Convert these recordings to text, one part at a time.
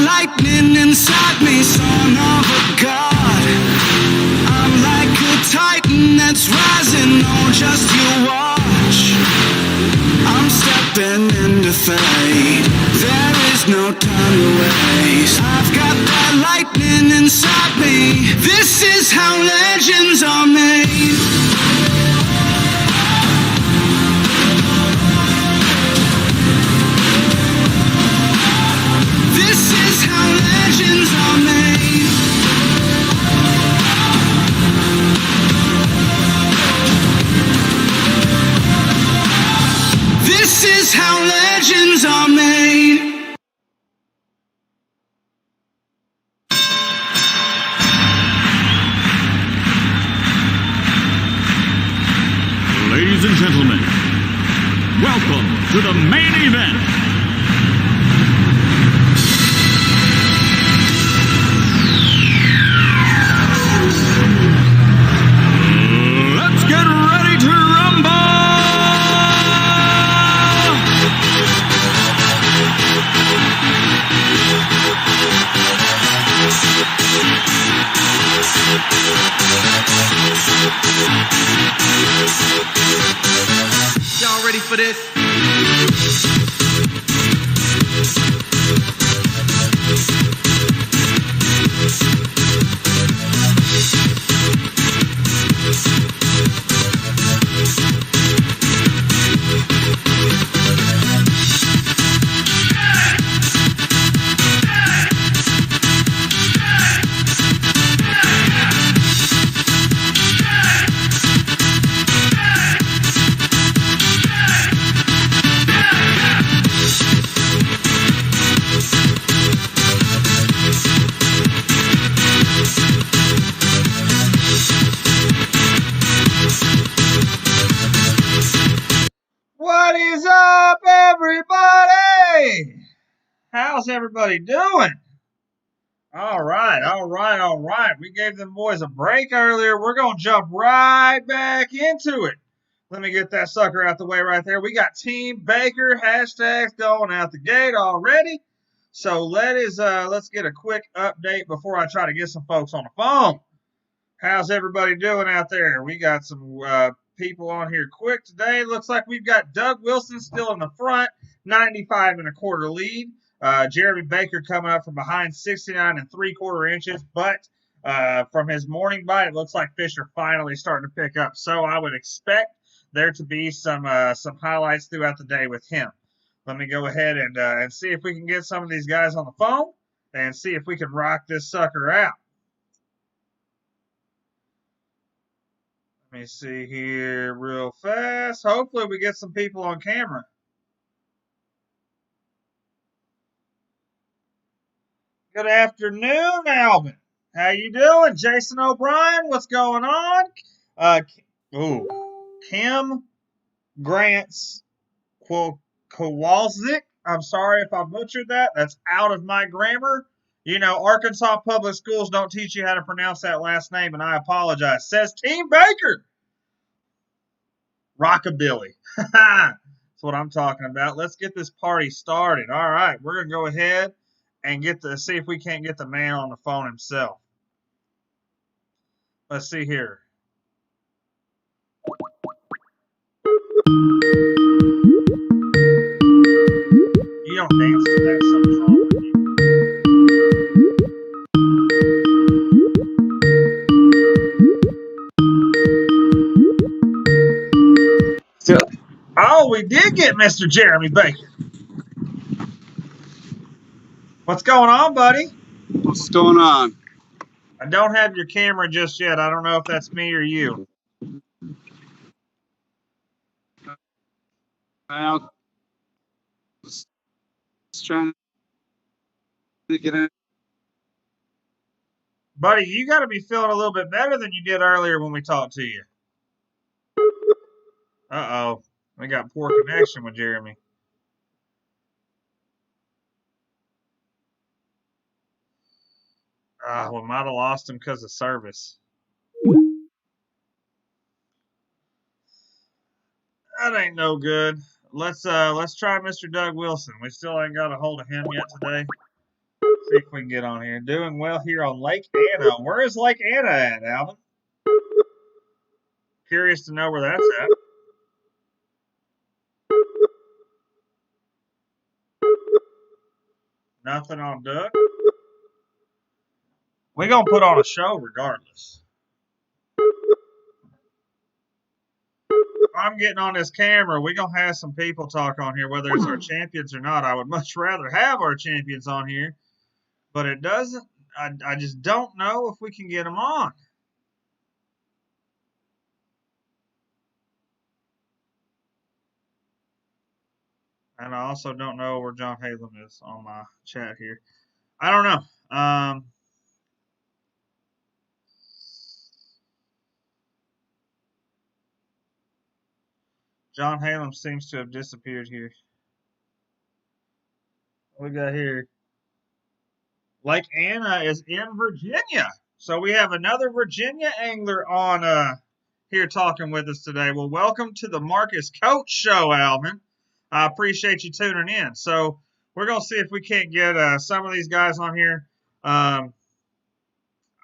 lightning inside me, son of a god. I'm like a titan that's rising, oh, just you watch. I'm stepping into fate, there is no time to waste. I've got that lightning inside me, this is how legends are made. This is how legends are made. This is how legends are made. Ladies and gentlemen, welcome to the main event. Let's get ready to rumble! Y'all ready for this? What is up, everybody? How's everybody doing? All right. We gave them boys a break earlier. We're going to jump right back into it. Let me get that sucker out the way right there. We got Team Baker hashtags going out the gate already. So let's get a quick update before I try to get some folks on the phone. How's everybody doing out there? We got some people on here quick today. Looks like we've got Doug Wilson still in the front, 95 1/4 lead. Jeremy Baker coming up from behind, 69 3/4 inches. But from his morning bite, it looks like Fisher finally starting to pick up. So I would expect there to be some highlights throughout the day with him. Let me go ahead and see if we can get some of these guys on the phone and see if we can rock this sucker out. Let me see here real fast. Hopefully we get some people on camera. Good afternoon, Alvin. How you doing? Jason O'Brien, what's going on? Kim Grants Kowalczyk. I'm sorry if I butchered that. That's out of my grammar. You know, Arkansas Public Schools don't teach you how to pronounce that last name, and I apologize. Says Team Baker. Rockabilly. That's what I'm talking about. Let's get this party started. All right, we're going to go ahead and see if we can't get the man on the phone himself. Let's see here. You don't dance to that, something's wrong with you. Oh, we did get Mr. Jeremy Baker. What's going on, buddy? What's going on? I don't have your camera just yet. I don't know if that's me or you. I was trying to get in. Buddy, you got to be feeling a little bit better than you did earlier when we talked to you. Uh-oh. We got poor connection with Jeremy. We might have lost him because of service. That ain't no good. Let's try Mr. Doug Wilson. We still ain't got a hold of him yet today. See if we can get on here. Doing well here on Lake Anna. Where is Lake Anna at, Alvin? Curious to know where that's at. Nothing on Duck. We're going to put on a show regardless. If I'm getting on this camera, we're going to have some people talk on here, whether it's our champions or not. I would much rather have our champions on here, but it doesn't. I just don't know if we can get them on. And I also don't know where John Halem is on my chat here. I don't know. John Halem seems to have disappeared here. What we got here? Lake Anna is in Virginia. So we have another Virginia angler on here talking with us today. Well, welcome to the Marcus Coach Show, Alvin. I appreciate you tuning in. So we're going to see if we can't get some of these guys on here. I'm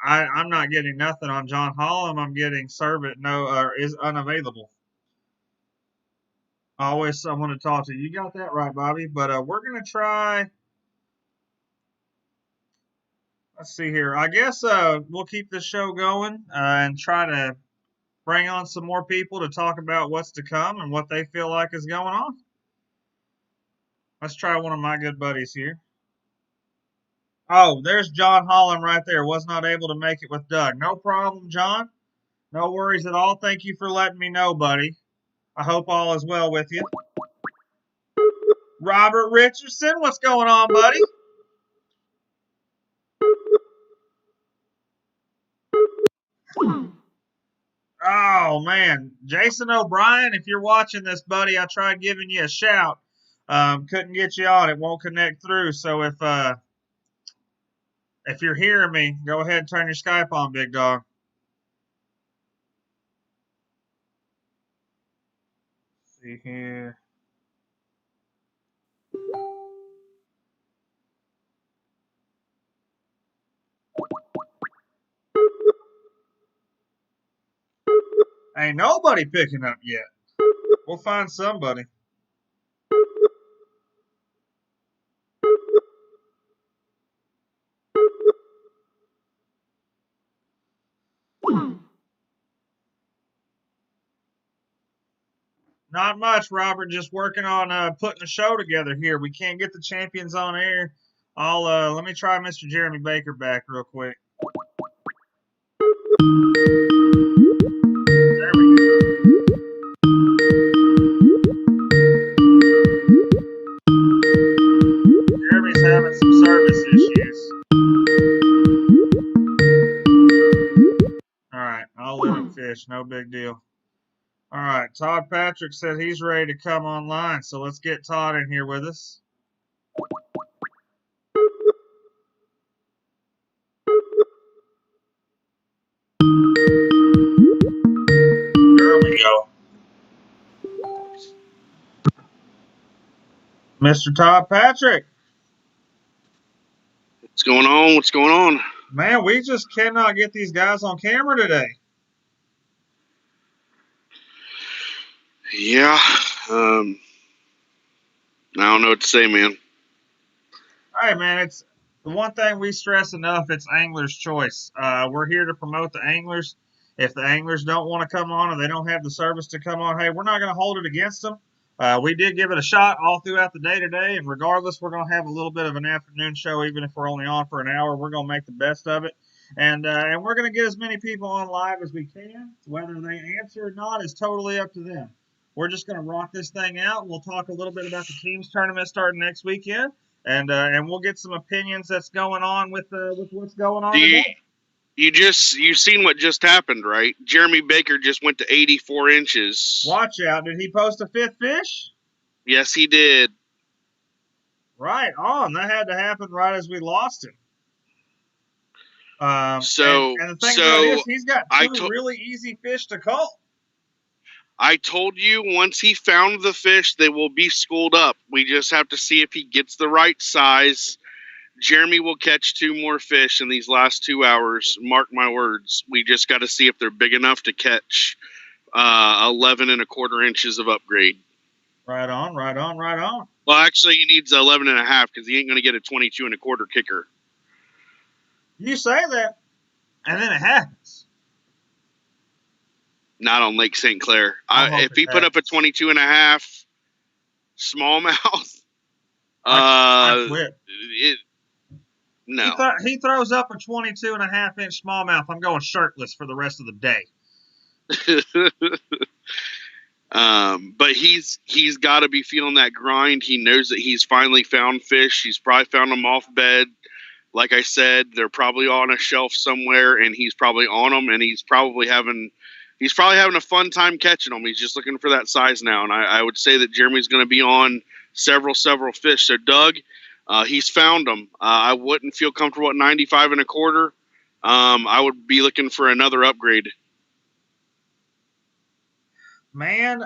not getting nothing on John Hallam. I'm getting Servant is unavailable. Always someone to talk to. You got that right, Bobby. But we're going to try. Let's see here. I guess we'll keep this show going and try to bring on some more people to talk about what's to come and what they feel like is going on. Let's try one of my good buddies here. Oh, there's John Holland right there. Was not able to make it with Doug. No problem, John. No worries at all. Thank you for letting me know, buddy. I hope all is well with you. Robert Richardson, what's going on, buddy? Oh, man. Jason O'Brien, if you're watching this, buddy, I tried giving you a shout. Couldn't get you on. It won't connect through. So if you're hearing me, go ahead and turn your Skype on, big dog. Let's see here. Ain't nobody picking up yet. We'll find somebody. Not much, Robert. Just working on putting a show together here. We can't get the champions on air. Let me try Mr. Jeremy Baker back real quick. There we go. Jeremy's having some service issues. All right, I'll let him fish. No big deal. All right, Todd Patrick said he's ready to come online, so let's get Todd in here with us. There we go. Mr. Todd Patrick. What's going on? What's going on? Man, we just cannot get these guys on camera today. Yeah. I don't know what to say, man. All right, man. It's the one thing we stress enough. It's angler's choice. We're here to promote the anglers. If the anglers don't want to come on or they don't have the service to come on, hey, we're not going to hold it against them. We did give it a shot all throughout the day today, and regardless, we're going to have a little bit of an afternoon show, even if we're only on for an hour. We're going to make the best of it, and we're going to get as many people on live as we can. Whether they answer or not is totally up to them. We're just going to rock this thing out. We'll talk a little bit about the teams tournament starting next weekend, and we'll get some opinions that's going on with what's going on today. You seen what just happened, right? Jeremy Baker just went to 84 inches. Watch out. Did he post a fifth fish? Yes, he did. Right on. That had to happen right as we lost him. And the thing about it is, he's got two really easy fish to call. I told you once he found the fish, they will be schooled up. We just have to see if he gets the right size. Jeremy will catch 2 more fish in these last 2 hours. Mark my words. We just got to see if they're big enough to catch 11 1/4 inches of upgrade. Right on, right on, right on. Well, actually, he needs 11 1/2 because he ain't going to get a 22 1/4 kicker. You say that, and then it happens. Not on Lake St. Clair. If he put up a 22 1/2 smallmouth, I quit. No. He throws up a 22 1/2 inch smallmouth. I'm going shirtless for the rest of the day. But he's got to be feeling that grind. He knows that he's finally found fish. He's probably found them off bed. Like I said, they're probably on a shelf somewhere, and he's probably on them, and he's probably having a fun time catching them. He's just looking for that size now, and I would say that Jeremy's going to be on several fish. So Doug, he's found them. I wouldn't feel comfortable at 95 1/4. I would be looking for another upgrade. Man,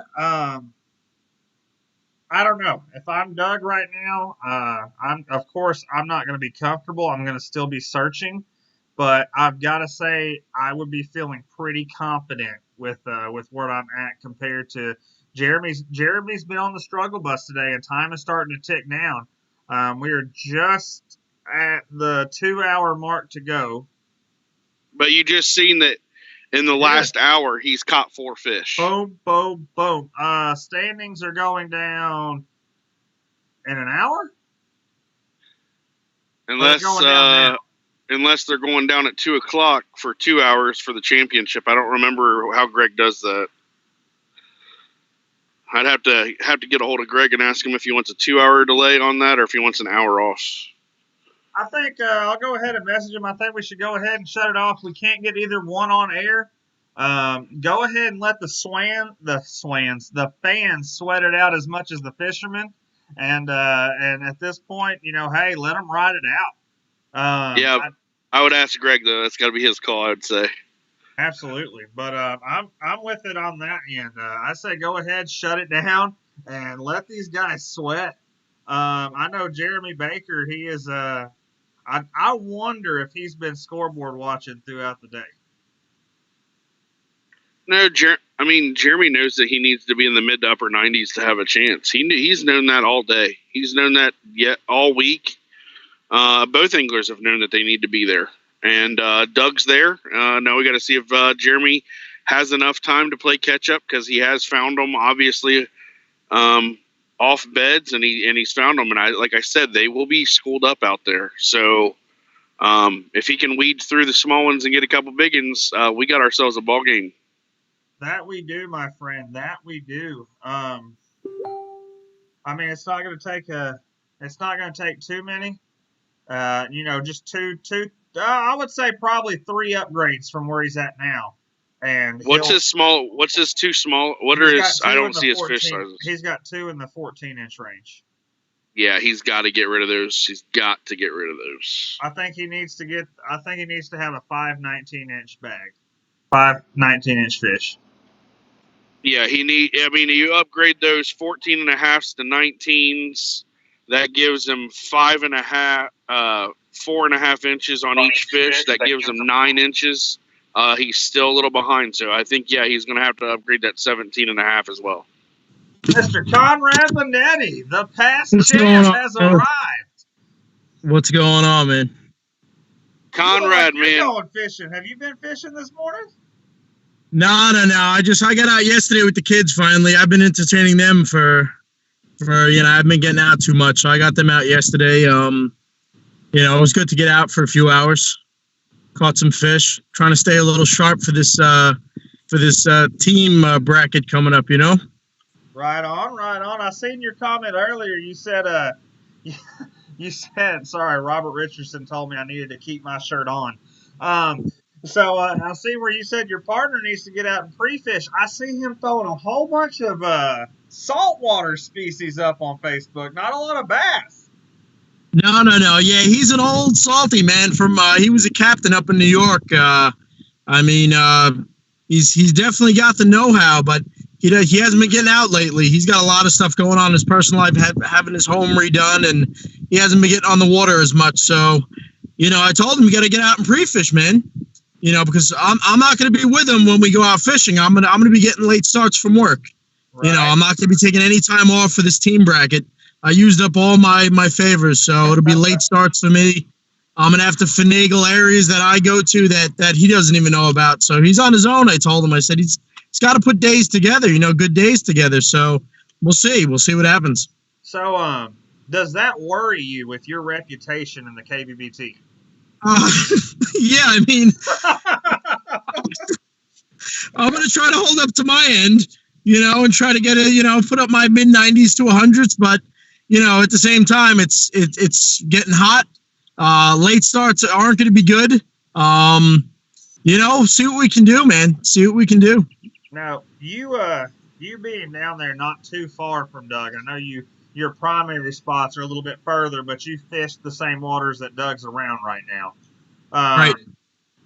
I don't know. If I'm Doug right now, I'm not going to be comfortable. I'm going to still be searching, but I've got to say I would be feeling pretty confident with where I'm at compared to Jeremy's. Jeremy's been on the struggle bus today, and time is starting to tick down. We are just at the 2-hour mark to go. But you just seen that. In the last hour, he's caught 4 fish. Boom, boom, boom. Standings are going down in an hour? Unless they're going down at 2 o'clock for 2 hours for the championship. I don't remember how Greg does that. I'd have to get a hold of Greg and ask him if he wants a 2-hour delay on that or if he wants an hour off. I think I'll go ahead and message him. I think we should go ahead and shut it off. We can't get either one on air. Go ahead and let the fans sweat it out as much as the fishermen. And at this point, hey, let them ride it out. I would ask Greg though. That's got to be his call, I would say. Absolutely, but I'm with it on that end. I say go ahead, shut it down, and let these guys sweat. I know Jeremy Baker. He is. I wonder if he's been scoreboard watching throughout the day. No, Jeremy knows that he needs to be in the mid to upper 90s to have a chance. He's known that all day. He's known that all week. Both anglers have known that they need to be there. And Doug's there. Now we got to see if Jeremy has enough time to play catch up because he has found them obviously off beds and he's found them. And like I said, they will be schooled up out there. So if he can weed through the small ones and get a couple big ones, we got ourselves a ball game. That we do, my friend. That we do. It's not going to take too many. Just two. I would say probably 3 upgrades from where he's at now. And what's his too small? What are his? I don't see his fish sizes. He's got 2 in the 14-inch range. Yeah, he's got to get rid of those. He's got to get rid of those. I think he needs to have a 5 19-inch bag. 5 19-inch fish. Yeah, you upgrade those 14.5s to 19s. That gives him 5.5, 4.5 inches on each fish. That gives him 9 inches. He's still a little behind, so I think he's going to have to upgrade that 17.5 as well. Mr. Conrad Benetti, the past champ has arrived. What's going on, man? Conrad, you're man. Going fishing. Have you been fishing this morning? No. I got out yesterday with the kids. Finally, I've been entertaining them for I've been getting out too much, so I got them out yesterday. It was good to get out for a few hours. Caught some fish. Trying to stay a little sharp for this team bracket coming up. Right on. I seen your comment earlier. You said sorry, Robert Richardson told me I needed to keep my shirt on. So I see where you said your partner needs to get out and pre-fish. I see him throwing a whole bunch of saltwater species up on Facebook. Not a lot of bass. No. Yeah, he's an old salty man from. He was a captain up in New York. He's definitely got the know-how, but he hasn't been getting out lately. He's got a lot of stuff going on in his personal life, having his home redone, and he hasn't been getting on the water as much. So, you know, I told him you got to get out and pre-fish, man. You know, because I'm not going to be with him when we go out fishing. I'm gonna be getting late starts from work. Right. You know, I'm not going to be taking any time off for this team bracket. I used up all my favors, so it'll be late starts for me. I'm going to have to finagle areas that I go to that he doesn't even know about. So he's on his own, I told him. I said he's got to put days together, you know, good days together. So we'll see. We'll see what happens. So does that worry you with your reputation in the KBBT? Yeah, I mean, I'm going to try to hold up to my end, you know, and try to get put up my mid-90s to 100s. But, you know, at the same time, it's getting hot. Late starts aren't going to be good. You know, see what we can do, man. See what we can do. Now, you being down there not too far from Doug, I know your primary spots are a little bit further, but you fished the same waters that Doug's around right now. Right.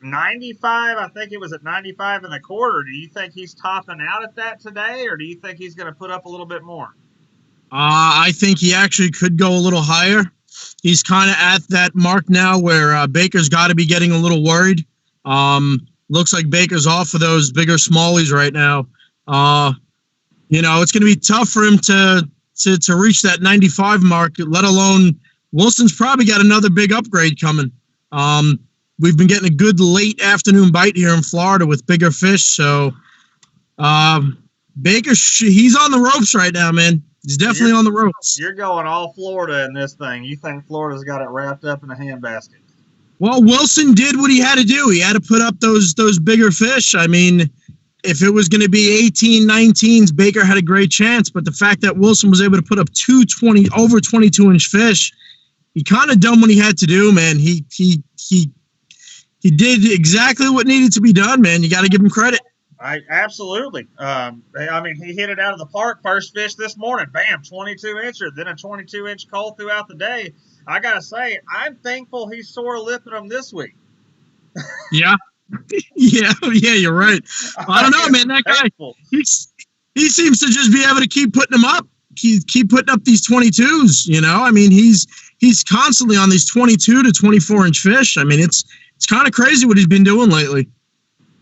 95, I think it was at 95 and a quarter. Do you think he's topping out at that today, or do you think he's going to put up a little bit more? I think he actually could go a little higher. He's kind of at that mark now where Baker's got to be getting a little worried. Looks like Baker's off of those bigger smallies right now. You know, it's going to be tough for him to reach that 95 mark, let alone Wilson's probably got another big upgrade coming. We've been getting a good late afternoon bite here in Florida with bigger fish. So Baker, he's on the ropes right now, man. He's definitely on the ropes. You're going all Florida in this thing. You think Florida's got it wrapped up in a handbasket? Well, Wilson did what he had to do. He had to put up those bigger fish. I mean, if it was going to be 18, 19s, Baker had a great chance. But the fact that Wilson was able to put up over 22-inch fish, he kind of done what he had to do, man. He did exactly what needed to be done, man. You got to give him credit. Absolutely. I mean, he hit it out of the park. First fish this morning, bam, 22-incher, then a 22-inch call throughout the day. I got to say, I'm thankful he's sore lipping them this week. Yeah. Yeah, you're right. I don't know, man. That guy, he seems to just be able to keep putting them up. Keep putting up these 22s, you know? I mean, he's constantly on these 22 to 24-inch fish. I mean, it's kind of crazy what he's been doing lately.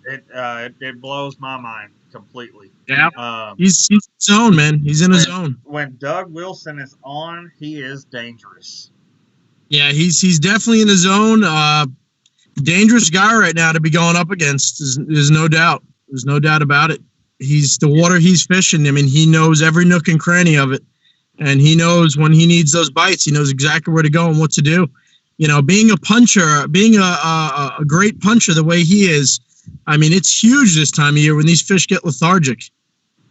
It blows my mind completely. Yeah, he's in his zone, man. He's in his zone. When Doug Wilson is on, he is dangerous. Yeah, he's definitely in the zone. Dangerous guy right now to be going up against. There's no doubt. There's no doubt about it. He's the water he's fishing. I mean, he knows every nook and cranny of it, and he knows when he needs those bites. He knows exactly where to go and what to do. You know, being a puncher, being a great puncher the way he is. I mean, it's huge this time of year when these fish get lethargic.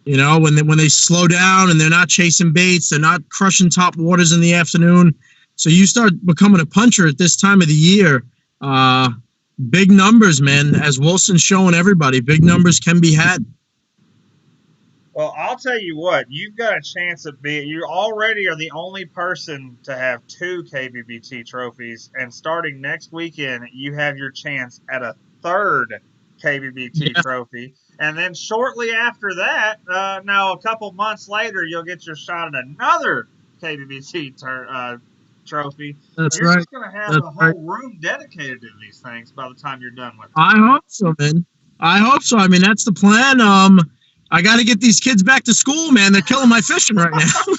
You know, when they slow down and they're not chasing baits, they're not crushing top waters in the afternoon. So you start becoming a puncher at this time of the year. Big numbers, man. As Wilson's showing everybody, big numbers can be had. Well, I'll tell you what, you've got a chance of being. You already are the only person to have 2 KBBT trophies, and starting next weekend, you have your chance at a 3rd KBBT trophy. And then shortly after that, now a couple months later, you'll get your shot at another KBBT trophy. That's you're right. just going to have the whole room dedicated to these things by the time you're done with it. I hope so, man. I hope so. I mean, that's the plan. I got to get these kids back to school, man. They're killing my fishing right now.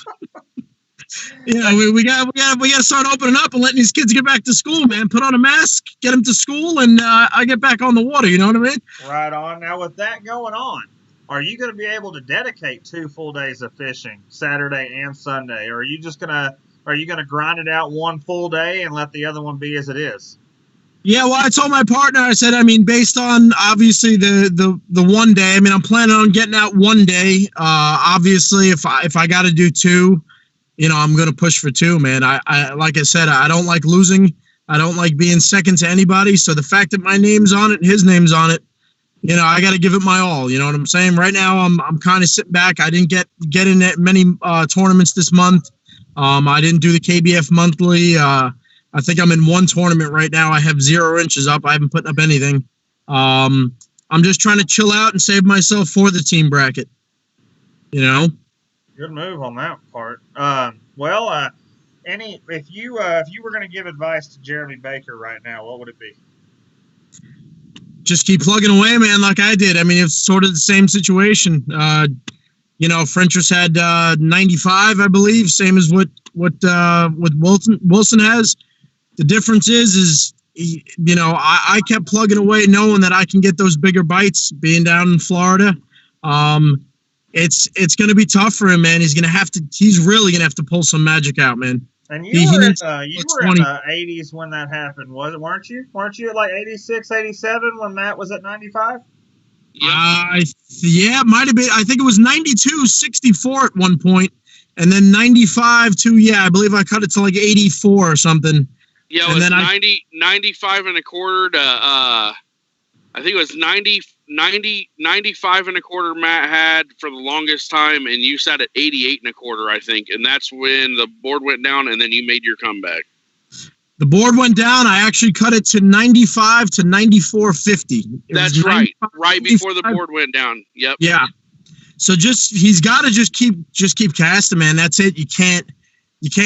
You know, we got to start opening up and letting these kids get back to school, man. Put on a mask, get them to school, and I get back on the water. You know what I mean? Right on. Now, with that going on, are you going to be able to dedicate 2 full days of fishing, Saturday and Sunday, or are you going to grind it out one full day and let the other one be as it is? Yeah, well, I told my partner, I said, I mean, based on obviously the one day, I mean, I'm planning on getting out one day. Obviously, if I got to do 2. You know, I'm going to push for 2, man. I like I said, I don't like losing. I don't like being second to anybody. So the fact that my name's on it and his name's on it, you know, I got to give it my all. You know what I'm saying? Right now, I'm kind of sitting back. I didn't get in at many tournaments this month. I didn't do the KBF monthly. I think I'm in 1 tournament right now. I have 0 inches up. I haven't put up anything. I'm just trying to chill out and save myself for the team bracket. You know? Good move on that part. if you were going to give advice to Jeremy Baker right now, what would it be? Just keep plugging away, man, like I did. I mean, it's sort of the same situation. Frenchers had 95, I believe, same as what Wilson has. The difference is I kept plugging away, knowing that I can get those bigger bites. Being down in Florida, it's going to be tough for him, man. He's really going to have to pull some magic out, man. And you were in the 80s when that happened, weren't you? Weren't you at like 86, 87 when Matt was at 95? Yeah, it might have been. I think it was 92, 64 at one point, and then 95 to, I believe I cut it to like 84 or something. Yeah, it was 95 and a quarter to, I think it was 95 and a quarter Matt had for the longest time, and you sat at 88 and a quarter, I think, and that's when the board went down, and then you made your comeback. The board went down. I actually cut it to 95 to 94.50. That's right. Right before the board went down. Yep. Yeah. So he's got to just keep casting, man. That's it. You can't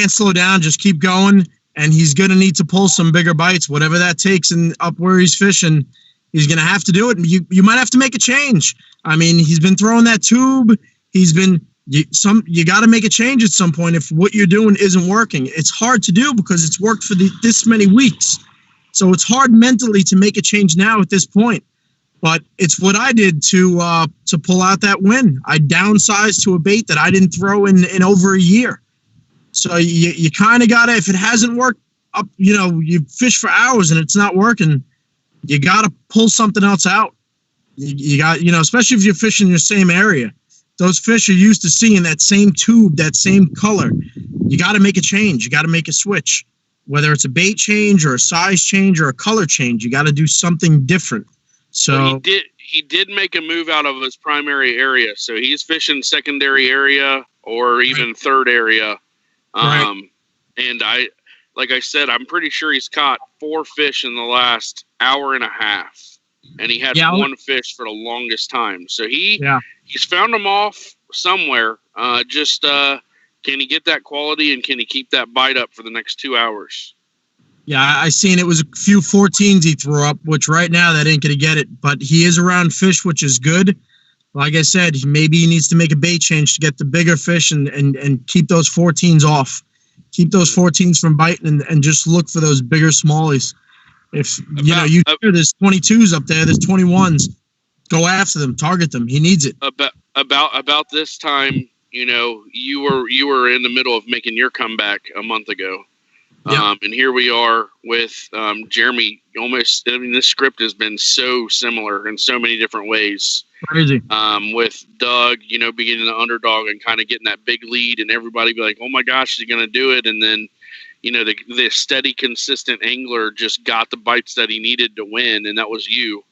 slow down. Just keep going, and he's going to need to pull some bigger bites, whatever that takes, and up where he's fishing. He's going to have to do it. You might have to make a change. I mean, he's been throwing that tube. You got to make a change at some point if what you're doing isn't working. It's hard to do because it's worked for this many weeks. So it's hard mentally to make a change now at this point. But it's what I did to pull out that win. I downsized to a bait that I didn't throw in over a year. So you kind of got to, if it hasn't worked up, you fish for hours and it's not working, you got to pull something else out. You got, especially if you're fishing in the same area. Those fish are used to seeing that same tube, that same color. You got to make a change. You got to make a switch. Whether it's a bait change or a size change or a color change, you got to do something different. So well, he did make a move out of his primary area. So he's fishing secondary area or even third area. And like I said, I'm pretty sure he's caught 4 fish in the last hour and a half. And he had one fish for the longest time. So he's found them off somewhere. Can he get that quality and can he keep that bite up for the next 2 hours? Yeah, I seen it was a few 14s he threw up, which right now that ain't going to get it. But he is around fish, which is good. Like I said, maybe he needs to make a bait change to get the bigger fish and keep those 14s off. Keep those 14s from biting and just look for those bigger smallies. If there's 22s up there, there's 21s. Go after them, target them. He needs it. About this time, you were in the middle of making your comeback a month ago. Yep. And here we are with Jeremy. Almost, this script has been so similar in so many different ways. Crazy. With Doug, beginning the underdog and kind of getting that big lead, and everybody be like, "Oh my gosh, is he going to do it?" And then, the steady, consistent angler just got the bites that he needed to win, and that was you.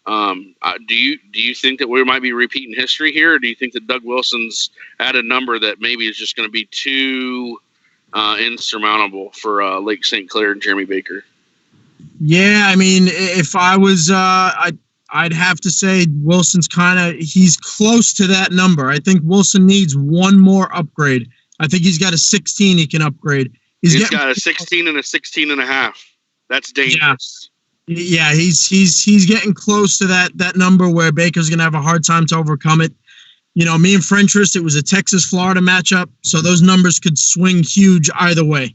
Do you think that we might be repeating history here, or do you think that Doug Wilson's at a number that maybe is just going to be too insurmountable for Lake St. Clair and Jeremy Baker? Yeah, I mean, if I was, I'd have to say Wilson's he's close to that number. I think Wilson needs one more upgrade. I think he's got a 16 he can upgrade. He's got a 16 and a 16 and a half. That's dangerous. Yeah, he's getting close to that number where Baker's going to have a hard time to overcome it. Me and Frenchers, it was a Texas-Florida matchup, so those numbers could swing huge either way.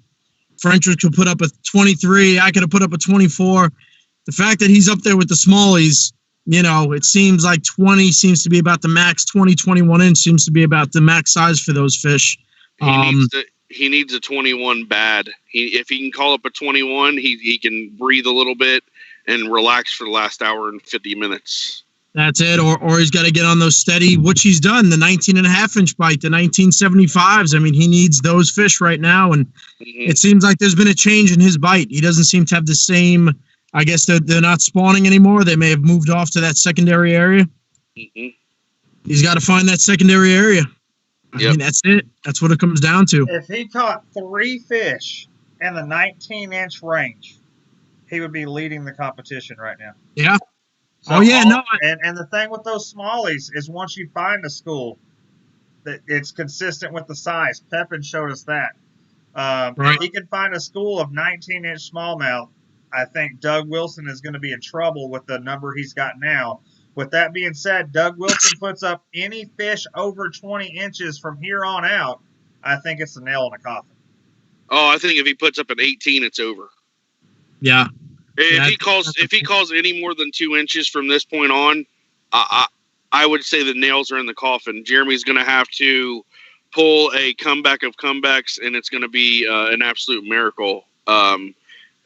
Frenchers could put up a 23. I could have put up a 24. The fact that he's up there with the smallies, it seems like 20 seems to be about the max. 20, 21 inch seems to be about the max size for those fish. He needs a 21 bad. If he can call up a 21, he can breathe a little bit and relax for the last hour and 50 minutes. That's it. Or he's got to get on those steady, which he's done, the 19.5 inch bite, the 1975s. I mean, he needs those fish right now. And it seems like there's been a change in his bite. He doesn't seem to have the same, I guess they're not spawning anymore. They may have moved off to that secondary area. He's got to find that secondary area. I mean, that's it. That's what it comes down to. If he caught 3 fish in the 19-inch range, he would be leading the competition right now. Yeah. So and the thing with those smallies is once you find a school that it's consistent with the size, Pepin showed us that. If he can find a school of 19-inch smallmouth, I think Doug Wilson is going to be in trouble with the number he's got now. With that being said, Doug Wilson puts up any fish over 20 inches from here on out, I think it's a nail in the coffin. Oh, I think if he puts up an 18, it's over. Yeah. If he calls any more than 2 inches from this point on, I would say the nails are in the coffin. Jeremy's going to have to pull a comeback of comebacks, and it's going to be an absolute miracle.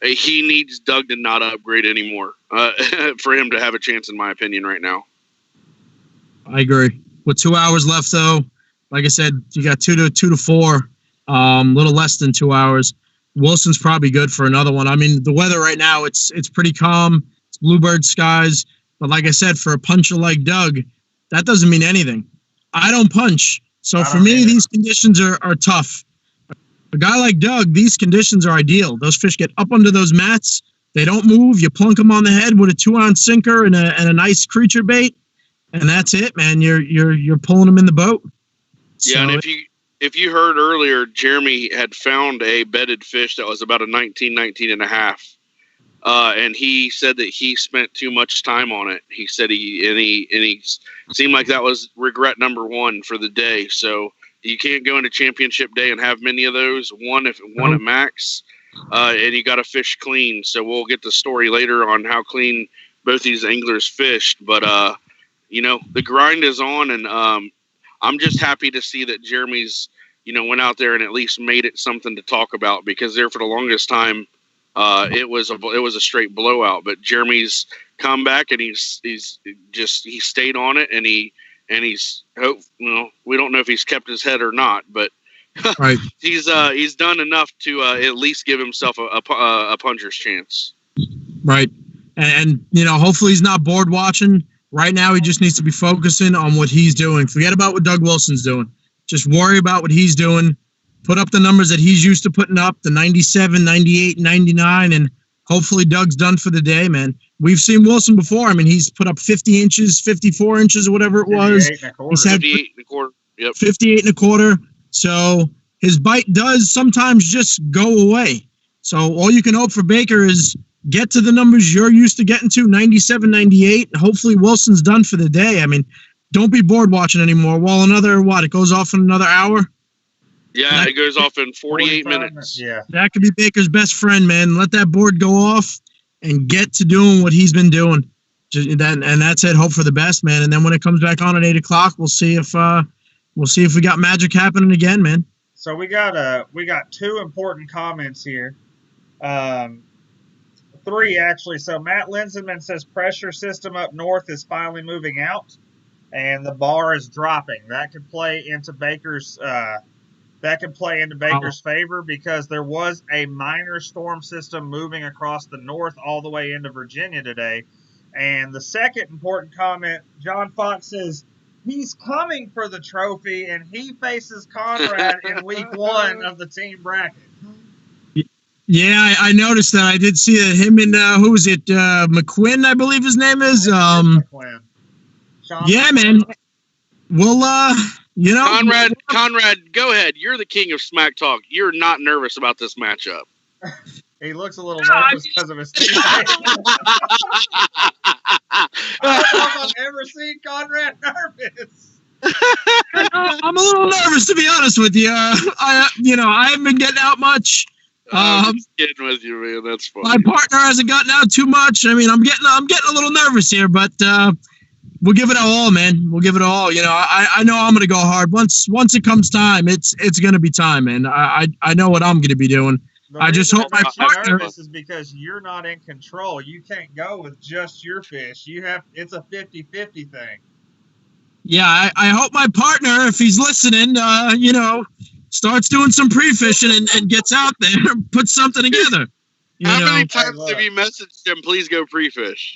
He needs Doug to not upgrade anymore for him to have a chance, in my opinion, right now. I agree. With 2 hours left, though, like I said, you got 2 to 4, little less than 2 hours. Wilson's probably good for another one. I mean, the weather right now, it's pretty calm. It's bluebird skies. But like I said, for a puncher like Doug, that doesn't mean anything. I don't punch. So for me, these conditions are tough. A guy like Doug, these conditions are ideal. Those fish get up under those mats. They don't move. You plunk them on the head with a 2-ounce sinker and a nice creature bait, and that's it, man. You're pulling them in the boat. Yeah, so, and if you heard earlier, Jeremy had found a bedded fish that was about a 19 and a half. And he said that he spent too much time on it. He said he seemed like that was regret number 1 for the day. So you can't go into championship day and have many of those. One at max, and you got to fish clean. So we'll get the story later on how clean both these anglers fished. But the grind is on, and I'm just happy to see that Jeremy's went out there and at least made it something to talk about, because there for the longest time. It was a straight blowout, but Jeremy's come back and he stayed on it, and he's we don't know if he's kept his head or not, but right. he's done enough to at least give himself a puncher's chance. Right, and hopefully he's not bored watching. Right now, he just needs to be focusing on what he's doing. Forget about what Doug Wilson's doing. Just worry about what he's doing. Put up the numbers that he's used to putting up, the 97, 98, 99, and hopefully Doug's done for the day, man. We've seen Wilson before. I mean, he's put up 50 inches, 54 inches, or whatever it was. He's had 58 and a quarter. Yep. 58 and a quarter. So his bite does sometimes just go away. So all you can hope for Baker is get to the numbers you're used to getting to, 97, 98. Hopefully Wilson's done for the day. I mean, don't be bored watching anymore. Well, it goes off in another hour? Yeah, it goes off in 48 minutes. Yeah. That could be Baker's best friend, man. Let that board go off and get to doing what he's been doing. And that's it. Hope for the best, man. And then when it comes back on at 8 o'clock, we'll see if we got magic happening again, man. So we got 2 important comments here. 3 actually. So Matt Linsenman says pressure system up north is finally moving out, and the bar is dropping. That could play into Baker's favor, because there was a minor storm system moving across the north all the way into Virginia today. And the second important comment, John Fox says he's coming for the trophy, and he faces Conrad in week 1 of the team bracket. Yeah, I noticed that. I did see that him and who was it? McQuinn, I believe his name is. McQuinn. Yeah, man. Well, Conrad, go ahead. You're the king of smack talk. You're not nervous about this matchup. He looks a little nervous because of his teammate. I don't know if I've ever seen Conrad nervous. I'm a little nervous, to be honest with you. I haven't been getting out much. I'm just kidding with you, man. That's funny. My partner hasn't gotten out too much. I mean, I'm getting a little nervous here, but we'll give it all, man. We'll give it all. I know I'm gonna go hard. Once it comes time, it's gonna be time, man. I know what I'm gonna be doing. I just hope my partner. This is because you're not in control. You can't go with just your fish. It's a 50-50 thing. Yeah, I hope my partner, if he's listening, starts doing some pre-fishing and gets out there and puts something together. How many times have you messaged him, please go pre-fish?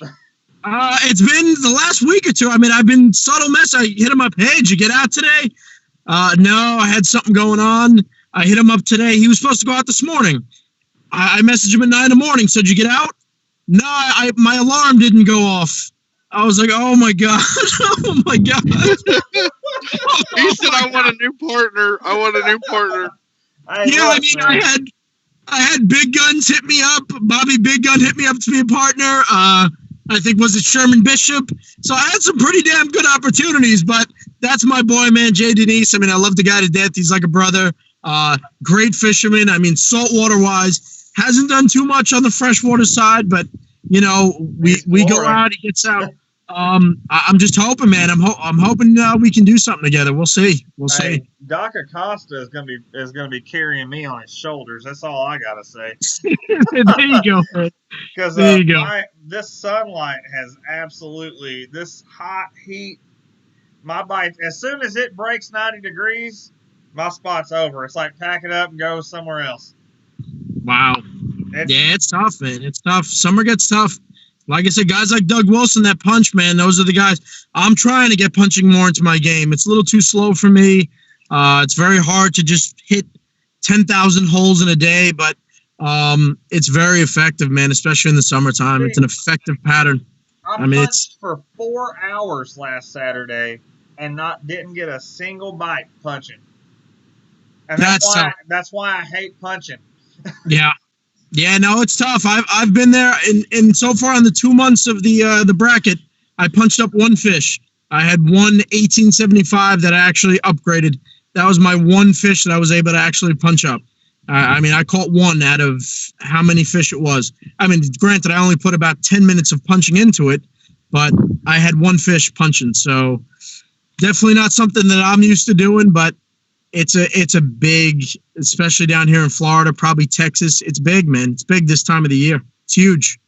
It's been the last week or two. I mean, I've been subtle mess. I hit him up, hey, did you get out today? No, I had something going on. I hit him up today. He was supposed to go out this morning. I messaged him at 9 a.m. So did you get out? No, my alarm didn't go off. I was like, oh my God. Oh my God. He said, I want a new partner. Hey, Yeah, look, I mean, man. I had Big Guns hit me up. Bobby Big Gun hit me up to be a partner. I think was it Sherman Bishop. So I had some pretty damn good opportunities, but that's my boy, man, Jay Denise. I mean, I love the guy to death. He's like a brother. Great fisherman. I mean, saltwater wise, hasn't done too much on the freshwater side, but you know, we go out, he gets out. I'm just hoping, man. I'm hoping we can do something together. We'll see. We'll see. Hey, Doc Acosta is gonna be carrying me on his shoulders. That's all I gotta say. There you go, man. Because There you go. this sunlight has absolutely this hot heat. My bite, as soon as it breaks 90 degrees, my spot's over. It's like pack it up and go somewhere else. Wow. Yeah, it's tough, man. It's tough. Summer gets tough. Like I said, guys like Doug Wilson that punch, man, those are the guys. I'm trying to get punching more into my game. It's a little too slow for me. It's very hard to just hit 10,000 holes in a day, but it's very effective, man, especially in the summertime. It's an effective pattern. I mean, punched for 4 hours last Saturday and didn't get a single bite punching. And that's why I hate punching. Yeah. Yeah, no, it's tough. I've been there, and so far in the 2 months of the bracket, I punched up one fish. I had one 1875 that I actually upgraded. That was my one fish that I was able to actually punch up. I mean, I caught one out of how many fish it was. I mean, granted, I only put about 10 minutes of punching into it, but I had one fish punching. So definitely not something that I'm used to doing, but it's a big, especially down here in Florida, probably Texas. It's big, man. It's big this time of the year. It's huge.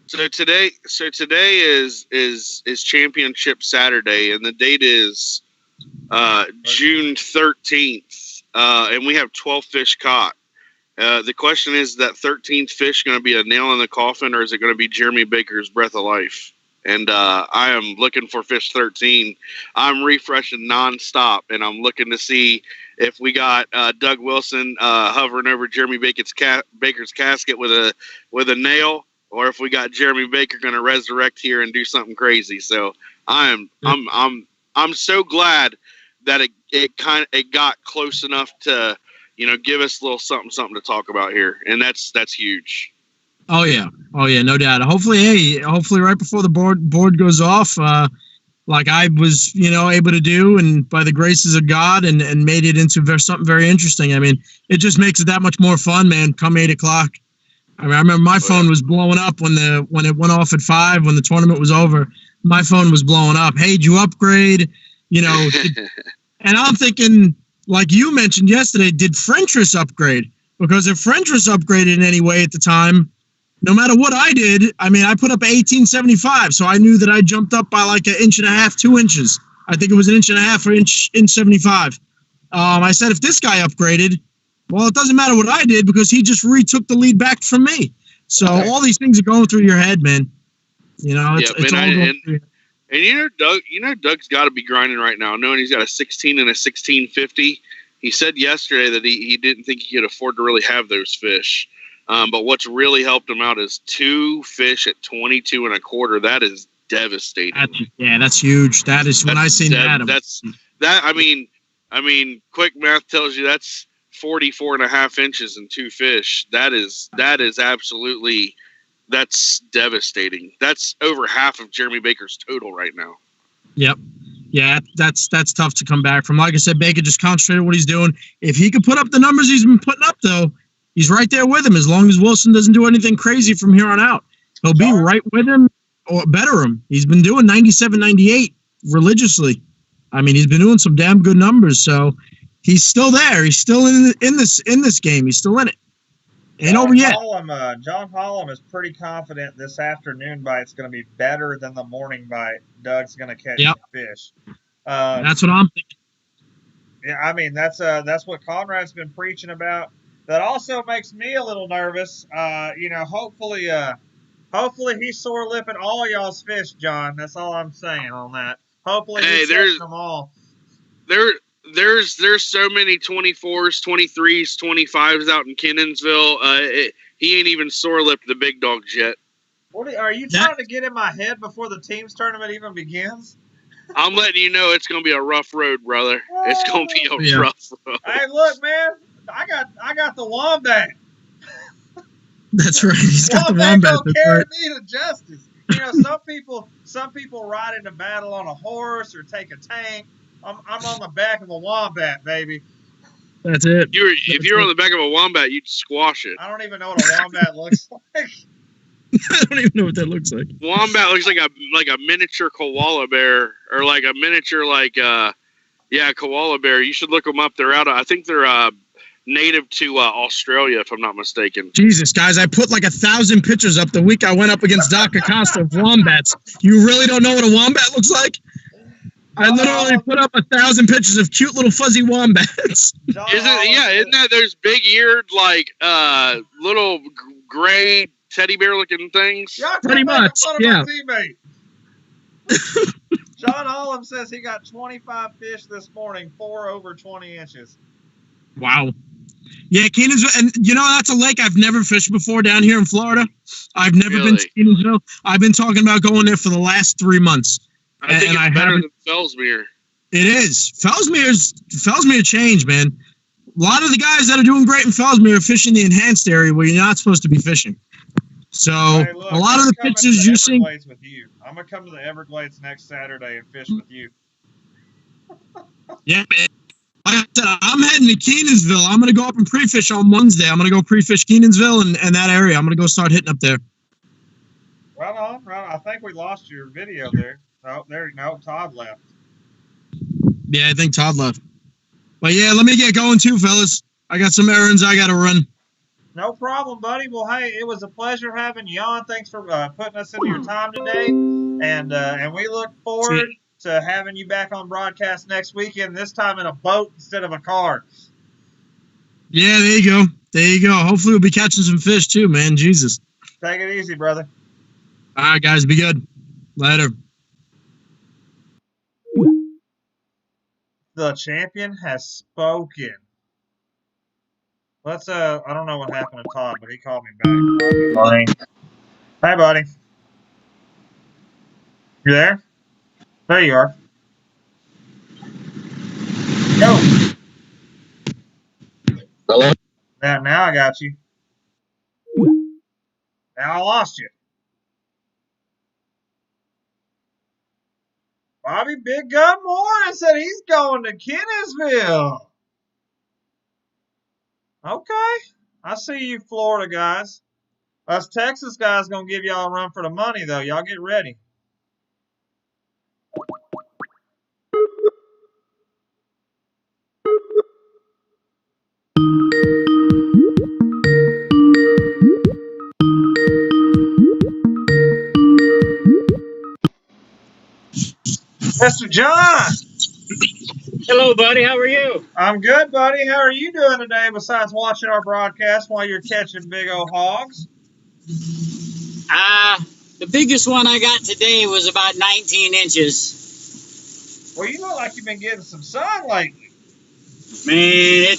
So today is Championship Saturday, and the date is June 13th, and we have 12 fish caught. The question is, that 13th fish going to be a nail in the coffin, or is it going to be Jeremy Baker's breath of life? And I am looking for fish 13. I'm refreshing nonstop, and I'm looking to see if we got Doug Wilson hovering over Jeremy Baker's casket with a nail, or if we got Jeremy Baker going to resurrect here and do something crazy. So I'm so glad that it got close enough to give us a little something to talk about here, and that's huge. Oh yeah, no doubt. Hopefully right before the board goes off, like I was, able to do, and by the graces of God, and made it into something very interesting. I mean, it just makes it that much more fun, man. Come 8 o'clock. I mean, I remember my phone was blowing up when it went off at 5 when the tournament was over. My phone was blowing up. Hey, did you upgrade? And I'm thinking, like you mentioned yesterday, did Frentress upgrade? Because if Frentress upgraded in any way at the time, no matter what I did, I mean, I put up 1875, so I knew that I jumped up by like 1.5 inches, 2 inches. I think it was 1.5 inches or inch 75. I said, if this guy upgraded, well, it doesn't matter what I did because he just retook the lead back from me. So all these things are going through your head, man. It's all going through. And Doug's got to be grinding right now, knowing he's got a 16 and a 1650. He said yesterday that he didn't think he could afford to really have those fish. But what's really helped him out is 2 fish at 22 1/4. That is devastating. That's huge. That is when I seen that. I mean, quick math tells you that's 44.5 inches and 2 fish. That is absolutely, that's devastating. That's over half of Jeremy Baker's total right now. Yep. Yeah, that's tough to come back from. Like I said, Baker just concentrated on what he's doing. If he could put up the numbers he's been putting up, though, he's right there with him. As long as Wilson doesn't do anything crazy from here on out, he'll be right with him or better him. He's been doing 97, 98 religiously. I mean, he's been doing some damn good numbers. So he's still there. He's still in this game. He's still in it. Ain't over yet. John Hollum is pretty confident this afternoon bite's going to be better than the morning bite. Doug's going to catch the fish. That's what I'm thinking. Yeah, I mean, that's what Conrad's been preaching about. That also makes me a little nervous. Hopefully he's sore lipping all y'all's fish, John. That's all I'm saying on that. Hopefully he's catching them all. There's so many 24s, 23s, 25s out in Kenansville. He ain't even sore lipped the big dogs yet. Are you trying to get in my head before the team's tournament even begins? I'm letting you know it's going to be a rough road, brother. It's going to be a rough road. Hey, look, man. I got the wombat. That's right. He's got the Wombat wombat. gonna That's carry right. me to justice. You know, some people ride into battle on a horse or take a tank. I'm on the back of a wombat, baby. That's it. If you're on the back of a wombat, you'd squash it. I don't even know what a wombat looks like. I don't even know what that looks like. Wombat looks like a miniature koala bear, or like a miniature koala bear. You should look them up. They're out. I think they're native to Australia, if I'm not mistaken. Jesus, guys, I put like 1,000 pictures up the week I went up against Doc Acosta of wombats. You really don't know what a wombat looks like? I literally put up 1,000 pictures of cute little fuzzy wombats. Isn't that those big-eared, like, little gray teddy bear-looking things? Pretty much, yeah. John Holland says he got 25 fish this morning, 4 over 20 inches. Wow. Yeah, Kenansville, and you know, that's a lake I've never fished before down here in Florida. I've never been to Kenansville. I've been talking about going there for the last 3 months. I think it's better than Fellsmere. It is. Fellsmere changed, man. A lot of the guys that are doing great in Fellsmere are fishing the enhanced area where you're not supposed to be fishing. So Hey, look, a lot of the pictures you see. With you. I'm gonna come to the Everglades next Saturday and fish with you. Yeah, man. Like I said, I'm heading to Kenansville. I'm going to go up and pre-fish on Wednesday. I'm going to go pre-fish Kenansville and that area. I'm going to go start hitting up there. Right on. I think we lost your video there. Oh, no, Todd left. Yeah, I think Todd left. But yeah, let me get going too, fellas. I got some errands I got to run. No problem, buddy. Well, hey, it was a pleasure having you on. Thanks for putting us into your time today. And we look forward to having you back on broadcast next weekend, this time in a boat instead of a car. Yeah, there you go. There you go. Hopefully we'll be catching some fish too, man. Jesus. Take it easy, brother. All right, guys. Be good. Later. The champion has spoken. Let's, I don't know what happened to Todd, but he called me back. Hi, buddy. You there? There you are. Go. Hello? Now I got you. Now I lost you. Bobby Big Gun Moore said he's going to Kenansville. Okay. I see you Florida guys. Us Texas guys going to give y'all a run for the money, though. Y'all get ready. Mr. John. Hello, buddy. How are you? I'm good, buddy. How are you doing today besides watching our broadcast while you're catching big old hogs? The biggest one I got today was about 19 inches. Well, you look like you've been getting some sun lately. Man,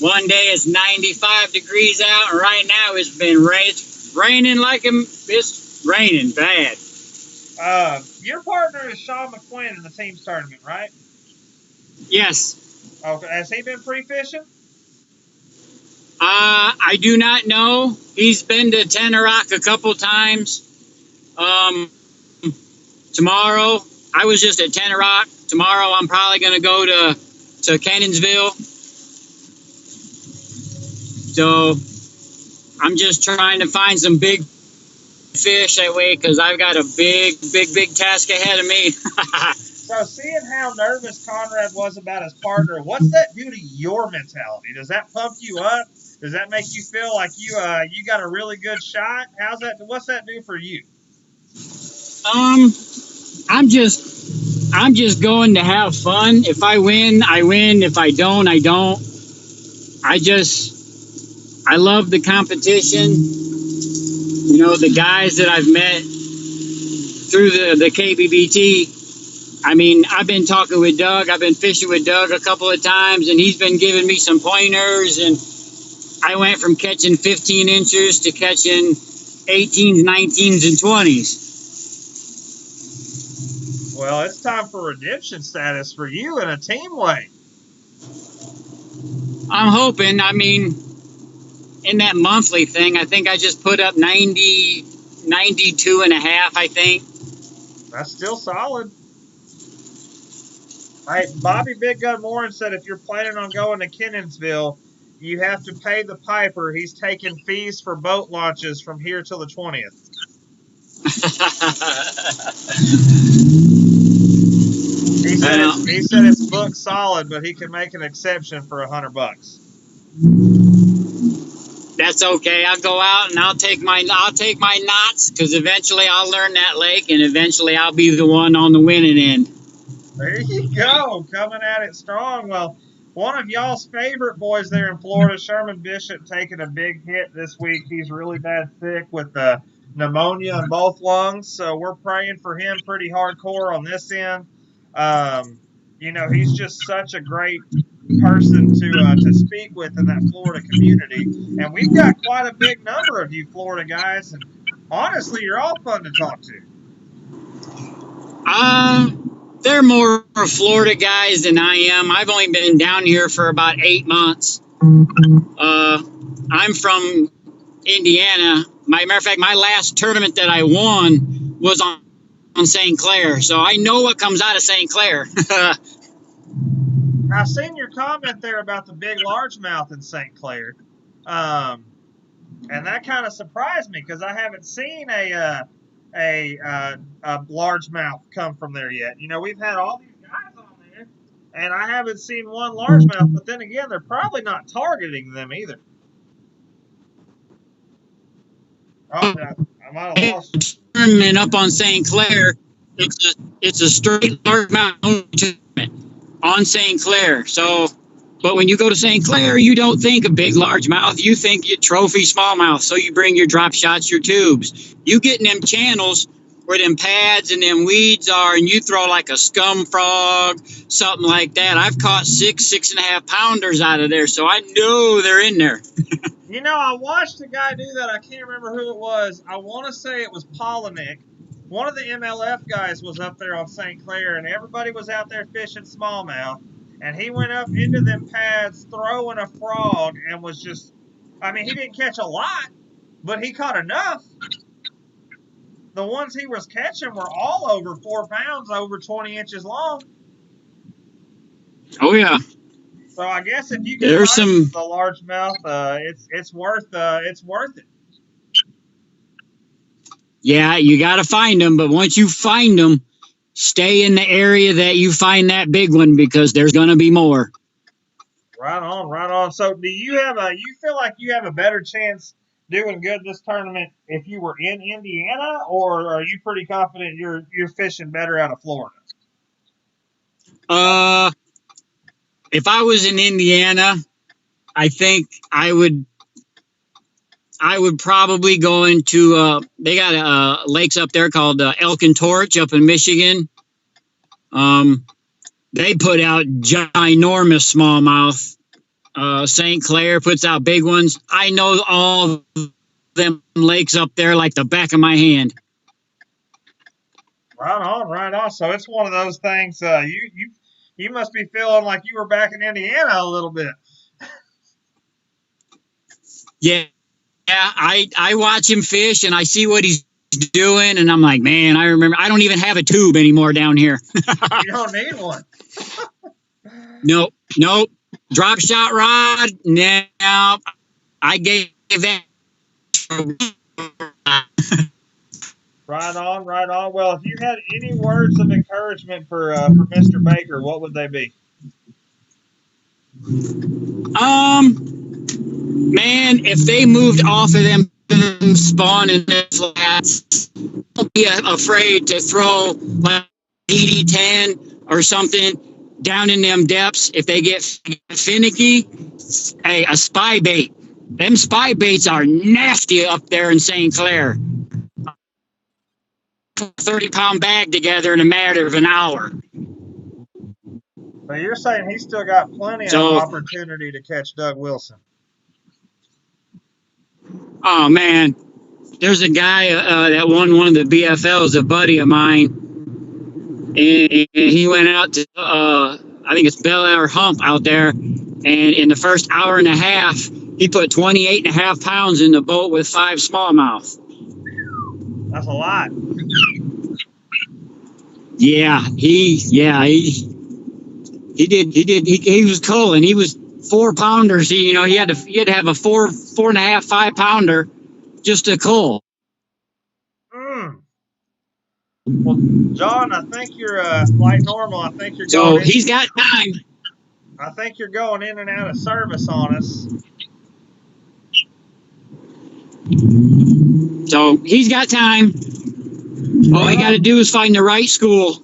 one day it's 95 degrees out, and right now it's been raining like it's raining bad. Your partner is Sean McQuinn in the team's tournament, right? Yes. Okay. Has he been pre-fishing? I do not know. He's been to Tenorock a couple times. Tomorrow, I was just at Tenorock. Tomorrow, I'm probably going to go to Kenansville. So, I'm just trying to find some big fish that way because I've got a big task ahead of me. So, seeing how nervous Conrad was about his partner, what's that do to your mentality? Does that pump you up? Does that make you feel like you got a really good shot? What's that do for you? I'm just going to have fun. If I win, I win. If I don't, I don't. I love the competition. You know, the guys that I've met through the KBBT. I mean, I've been talking with Doug. I've been fishing with Doug a couple of times, and he's been giving me some pointers. And I went from catching 15 inches to catching 18s, 19s, and 20s. Well, it's time for redemption status for you in a team way. I'm hoping. I mean, in that monthly thing, I think I just put up 90, 92 and a half, I think. That's still solid. Hey, Bobby Big Gun Morin said if you're planning on going to Kenningsville, you have to pay the piper. He's taking fees for boat launches from here till the 20th. He said it's booked solid, but he can make an exception for $100. That's okay. I'll go out and I'll take my knots, because eventually I'll learn that lake, and eventually I'll be the one on the winning end. There you go, coming at it strong. Well, one of y'all's favorite boys there in Florida, Sherman Bishop, taking a big hit this week. He's really bad sick with pneumonia in both lungs, so we're praying for him pretty hardcore on this end. He's just such a great person to speak with in that Florida community, and we've got quite a big number of you Florida guys, and honestly, you're all fun to talk to. They're more Florida guys than I am. I've only been down here for about 8 months. I'm from Indiana. Matter of fact, my last tournament that I won was on St. Clair, so I know what comes out of St. Clair. I've seen your comment there about the big largemouth in St. Clair, and that kind of surprised me because I haven't seen a largemouth come from there yet. We've had all these guys on there, and I haven't seen one largemouth. But then again, they're probably not targeting them either. Oh, I might have lost. Tournament up on St. Clair, it's a straight largemouth tournament on St. Clair. So, but when you go to St. Clair, you don't think of big largemouth. You think your trophy smallmouth. So you bring your drop shots, your tubes. You get in them channels where them pads and them weeds are, and you throw like a scum frog, something like that. I've caught 6.5 pounders out of there, so I know they're in there. I watched a guy do that. I can't remember who it was. I want to say it was Polinick. One of the MLF guys was up there on St. Clair, and everybody was out there fishing smallmouth. And he went up into them pads throwing a frog and was just, he didn't catch a lot, but he caught enough. The ones he was catching were all over 4 pounds, over 20 inches long. Oh, yeah. So I guess if you can find the largemouth, it's worth it. Yeah, you got to find them, but once you find them, stay in the area that you find that big one, because there's going to be more. Right on, right on. So do you feel like you have a better chance doing good this tournament if you were in Indiana, or are you pretty confident you're fishing better out of Florida? If I was in Indiana, I think I would probably go into they got lakes up there called Elk and Torch up in Michigan. They put out ginormous smallmouth. St. Clair puts out big ones. I know all them lakes up there like the back of my hand. Right on, right on. So it's one of those things. You must be feeling like you were back in Indiana a little bit. Yeah, I watch him fish and I see what he's doing, and I'm like, man, I remember. I don't even have a tube anymore down here. You don't need one. Nope. Drop shot rod. Now I gave that. Right on. Well, if you had any words of encouragement for Mr. Baker, what would they be? Man, if they moved off of them spawn in their flats, don't be afraid to throw like DD10 or something down in them depths. If they get finicky, hey, a spy bait. Them spy baits are nasty up there in St. Clair. 30-pound bag together in a matter of an hour. So you're saying he's still got plenty of opportunity to catch Doug Wilson? Oh, man. There's a guy that won one of the BFLs, a buddy of mine. And he went out to I think it's Bel Air Hump out there. And in the first hour and a half, he put 28 and a half pounds in the boat with 5 smallmouth. That's a lot. Yeah, he was culling. He was 4 pounders. He had to have a 4.5, 5 pounder just to cull. Well, John, I think you're like normal. I think you're So going. he's got time. I think you're going in and out of service on us. So he's got time. All he got to do is find the right school.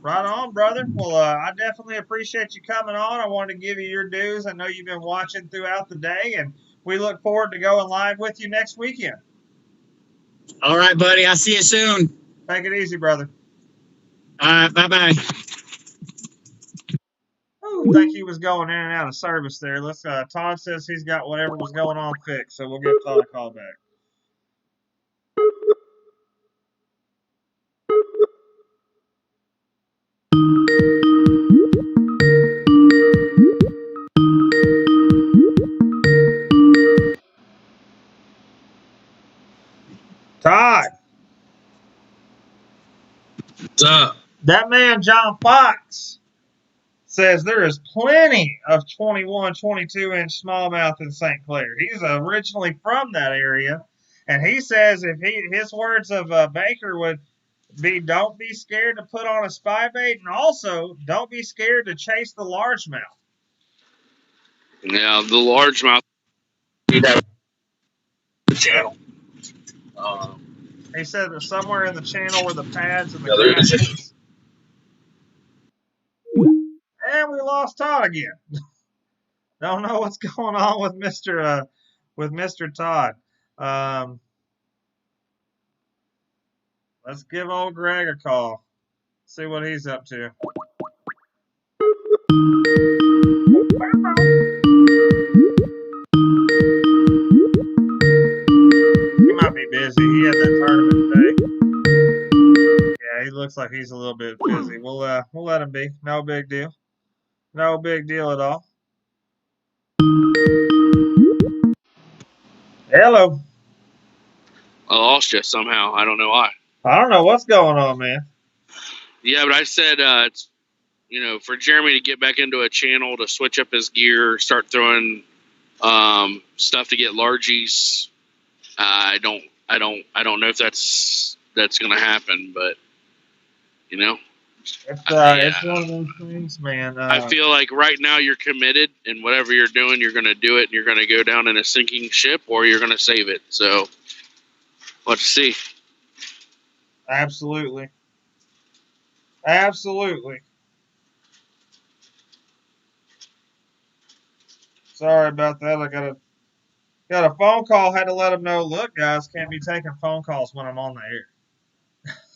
Right on, brother. Well, I definitely appreciate you coming on. I wanted to give you your dues. I know you've been watching throughout the day, and we look forward to going live with you next weekend. All right, buddy. I'll see you soon. Take it easy, brother. All right. Bye-bye. I think he was going in and out of service there. Let's. Todd says he's got whatever was going on fixed, so we'll give Todd a call back. Todd, What's up? that man John Fox says there is plenty of 21, 22-inch smallmouth in St. Clair. He's originally from that area, and he says his words of Baker would be, don't be scared to put on a spy bait, and also don't be scared to chase the largemouth. Yeah, the largemouth. Channel. He said that somewhere in the channel where the pads and the grass is. And we lost Todd again. Don't know what's going on with Mr. Todd. Let's give old Greg a call. See what he's up to. He might be busy. He had that tournament today. Yeah, he looks like he's a little bit busy. We'll let him be. No big deal. No big deal at all. Hello. I lost you somehow. I don't know why. I don't know what's going on, man. Yeah, but I said, it's, for Jeremy to get back into a channel to switch up his gear, start throwing stuff to get largies. I don't know if that's going to happen, but It's one of those things, man. I feel like right now you're committed, and whatever you're doing, you're going to do it, and you're going to go down in a sinking ship, or you're going to save it. So let's see. Absolutely. Absolutely. Sorry about that. I got a phone call. Had to let them know, look, guys, can't be taking phone calls when I'm on the air.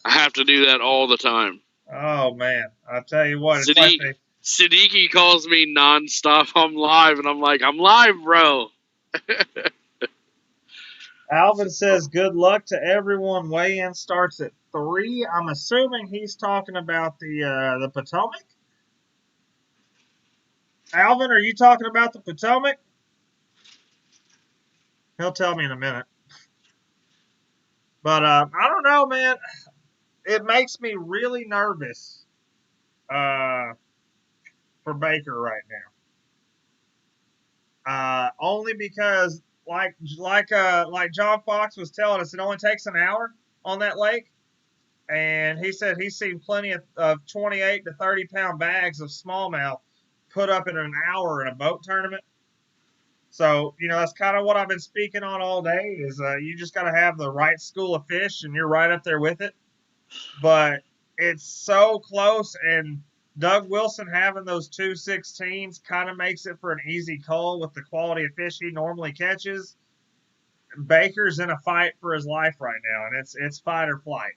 I have to do that all the time. Oh, man. I tell you what. It's like Siddiqui calls me nonstop. I'm live, and I'm like, I'm live, bro. Alvin says, good luck to everyone. Weigh-in starts at 3. I'm assuming he's talking about the Potomac. Alvin, are you talking about the Potomac? He'll tell me in a minute. But I don't know, man. It makes me really nervous for Baker right now. Only because like John Fox was telling us, it only takes an hour on that lake. And he said he's seen plenty of 28 to 30 pound bags of smallmouth put up in an hour in a boat tournament. So, that's kind of what I've been speaking on all day is you just got to have the right school of fish, and you're right up there with it. But it's so close, and Doug Wilson having those 216s kind of makes it for an easy cull with the quality of fish he normally catches. Baker's in a fight for his life right now, and it's fight or flight.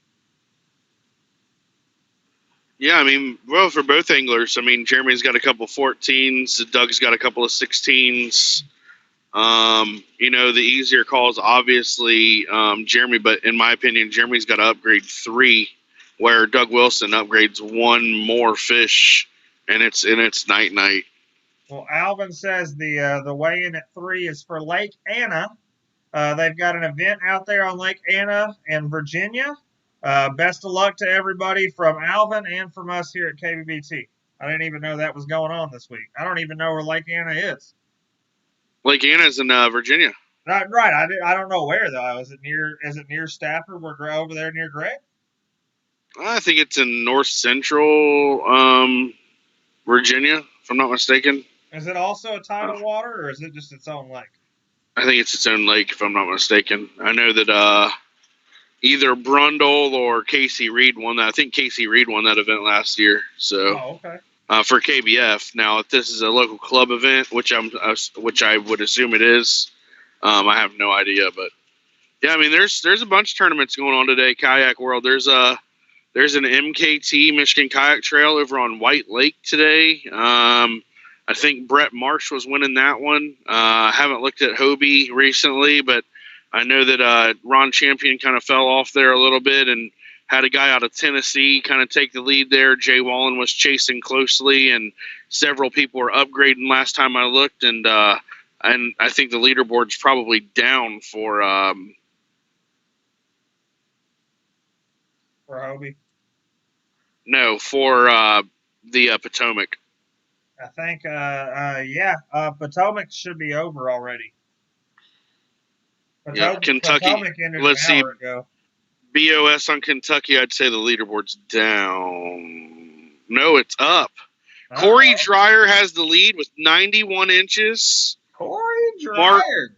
Yeah, well, for both anglers, Jeremy's got a couple 14s, Doug's got a couple of 16s. The easier calls, obviously, Jeremy, but in my opinion, Jeremy's got to upgrade 3, where Doug Wilson upgrades 1 more fish and it's night. Well, Alvin says the weigh-in at 3 is for Lake Anna. They've got an event out there on Lake Anna in Virginia. Best of luck to everybody from Alvin and from us here at KBBT. I didn't even know that was going on this week. I don't even know where Lake Anna is. Lake Anna's in Virginia. Right. I don't know where though. Is it near Stafford? We're over there near Greg. I think it's in north central Virginia, if I'm not mistaken. Is it also a tidal water, or is it just its own lake? I think it's its own lake, if I'm not mistaken. I know that either Brundle or Casey Reed won that. I think Casey Reed won that event last year. So, okay. For KBF. Now, if this is a local club event, which I would assume it is, I have no idea. But yeah, I mean, there's a bunch of tournaments going on today. Kayak World. There's an MKT Michigan Kayak Trail over on White Lake today. I think Brett Marsh was winning that one. I haven't looked at Hobie recently, but I know that Ron Champion kind of fell off there a little bit and had a guy out of Tennessee kind of take the lead there. Jay Wallen was chasing closely, and several people were upgrading last time I looked. And I think the leaderboard's probably down for Hobie. No, for the Potomac. I think, Potomac should be over already. Kentucky. Potomac ended Let's an see. hour ago. BOS on Kentucky, I'd say the leaderboard's down. No, it's up. Corey Dreyer has the lead with 91 inches. Corey Dreyer.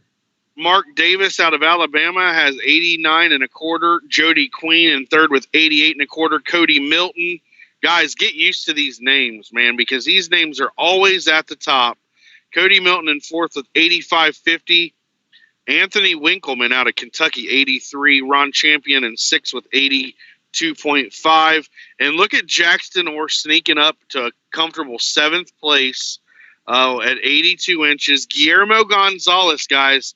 Mark Davis out of Alabama has 89 and a quarter. Jody Queen in third with 88 and a quarter. Cody Milton. Guys, get used to these names, man, because these names are always at the top. Cody Milton in fourth with 85.50. Anthony Winkleman out of Kentucky, 83. Ron Champion in sixth with 82.5. And look at Jackson Orr sneaking up to a comfortable seventh place at 82 inches. Guillermo Gonzalez, guys,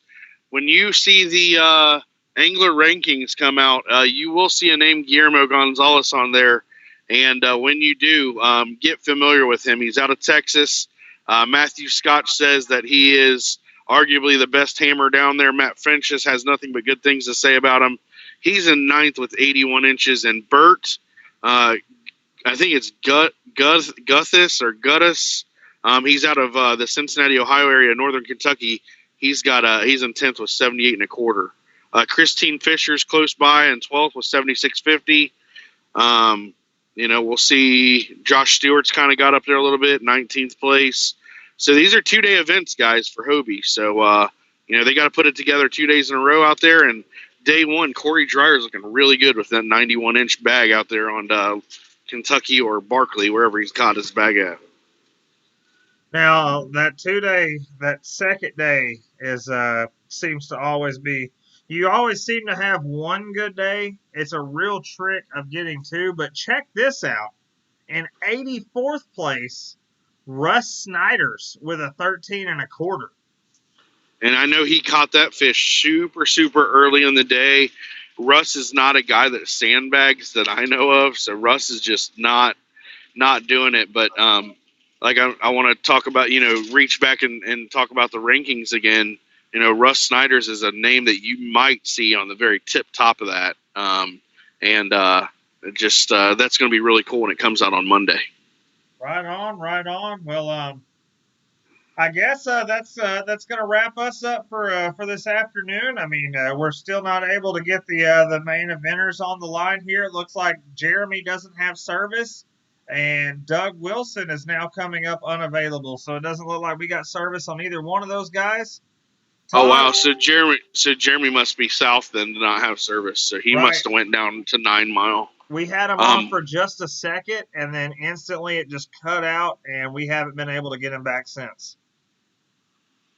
when you see the angler rankings come out, you will see a name Guillermo Gonzalez on there. And when you do, get familiar with him. He's out of Texas. Matthew Scotch says that he is arguably the best hammer down there. Matt Frenches has nothing but good things to say about him. He's in ninth with 81 inches. And Bert, I think it's Guthis or Guttis. He's out of the Cincinnati, Ohio area, northern Kentucky. He's in 10th with 78 and a quarter. Christine Fisher's close by in 12th with 76.50. We'll see Josh Stewart's kind of got up there a little bit, 19th place. So these are 2-day events, guys, for Hobie. So, they got to put it together 2 days in a row out there. And day one, Corey Dreyer is looking really good with that 91-inch bag out there on Kentucky or Barkley, wherever he's caught his bag at. Now, that second day seems to always be, you always seem to have one good day. It's a real trick of getting two, but check this out. In 84th place, Russ Snyder's with a 13 and a quarter. And I know he caught that fish super, super early in the day. Russ is not a guy that sandbags that I know of, so Russ is just not doing it. But I want to talk about, reach back and talk about the rankings again. Russ Snyder's is a name that you might see on the very tip top of that. That's going to be really cool when it comes out on Monday. Right on. Well, I guess that's going to wrap us up for this afternoon. I mean, we're still not able to get the main eventers on the line here. It looks like Jeremy doesn't have service, and Doug Wilson is now coming up unavailable. So it doesn't look like we got service on either one of those guys. Oh wow! So Jeremy must be south then to not have service. So he must have went down to 9 Mile. We had him on for just a second, and then instantly it just cut out, and we haven't been able to get him back since.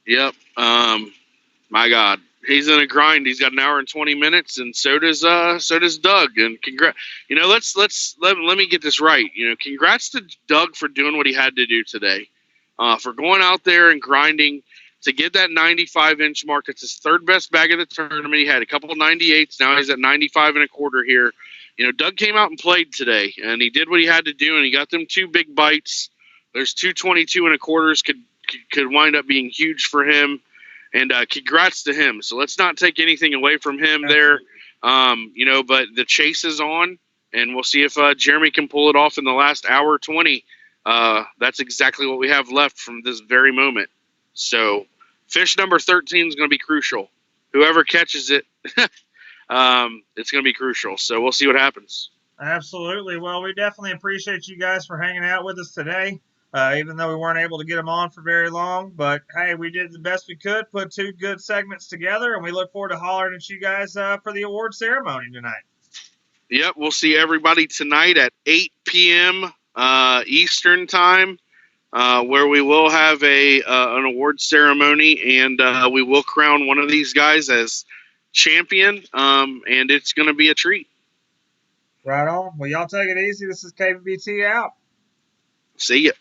Yep. My God, he's in a grind. He's got an hour and 20 minutes, and so does Doug. And congrats. Let me get this right. Congrats to Doug for doing what he had to do today, for going out there and grinding to get that 95-inch mark. It's his third best bag of the tournament. He had a couple of 98s. Now he's at 95 and a quarter here. Doug came out and played today, and he did what he had to do, and he got them 2 big bites. There's 222 and a quarters could wind up being huge for him, and congrats to him. So let's not take anything away from him there, but the chase is on, and we'll see if Jeremy can pull it off in the last hour 20. That's exactly what we have left from this very moment. So fish number 13 is going to be crucial. Whoever catches it, it's going to be crucial. So we'll see what happens. Absolutely. Well, we definitely appreciate you guys for hanging out with us today, even though we weren't able to get them on for very long. But, hey, we did the best we could, put 2 good segments together, and we look forward to hollering at you guys for the award ceremony tonight. Yep, we'll see everybody tonight at 8 p.m. Eastern Time, where we will have an award ceremony, and we will crown one of these guys as champion, and it's going to be a treat. Right on. Well, y'all take it easy. This is KBBT out. See ya.